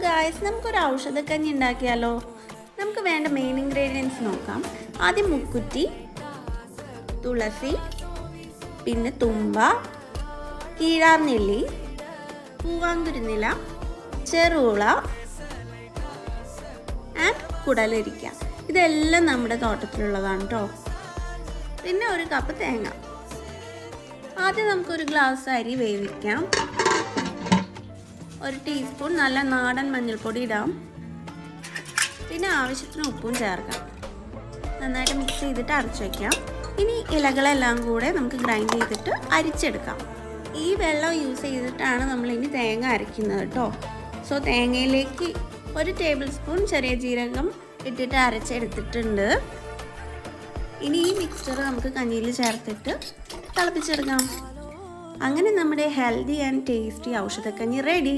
Guys, നമുക്കൊരു ഔഷധക്കഞ്ഞി ഉണ്ടാക്കിയാലോ? നമുക്ക് വേണ്ട മെയിൻ ഇൻഗ്രീഡിയൻസ് നോക്കാം. ആദ്യം മുക്കുറ്റി, തുളസി, പിന്നെ തുമ്പ, കീഴാർനെല്ലി, പൂവാങ്കുരുന്നില, ചെറുള ആൻഡ് കുടലരിക്ക. ഇതെല്ലാം നമ്മുടെ തോട്ടത്തിലുള്ളതാണ് കേട്ടോ. പിന്നെ ഒരു കപ്പ് തേങ്ങ. ആദ്യം നമുക്കൊരു ഗ്ലാസ് അരി വേവിക്കാം. ഒരു ടീസ്പൂൺ നല്ല നാടൻ മഞ്ഞൾപ്പൊടി ഇടാം. പിന്നെ ആവശ്യത്തിന് ഉപ്പും ചേർക്കാം. നന്നായിട്ട് മിക്സ് ചെയ്തിട്ട് അരച്ച് വയ്ക്കാം. ഇനി ഇലകളെല്ലാം കൂടെ നമുക്ക് ഗ്രൈൻഡ് ചെയ്തിട്ട് അരിച്ചെടുക്കാം. ഈ വെള്ളം യൂസ് ചെയ്തിട്ടാണ് നമ്മളിനി തേങ്ങ അരയ്ക്കുന്നത് കേട്ടോ. സോ തേങ്ങയിലേക്ക് 1 ടേബിൾ സ്പൂൺ ചെറിയ ജീരകം ഇട്ടിട്ട് അരച്ചെടുത്തിട്ടുണ്ട്. ഇനി ഈ മിക്സ്ചർ നമുക്ക് കഞ്ഞിയിൽ ചേർത്തിട്ട് തിളപ്പിച്ചെടുക്കാം. അങ്ങനെ നമ്മുടെ ഹെൽത്തി ആൻഡ് ടേസ്റ്റി ഔഷധക്കഞ്ഞി റെഡി.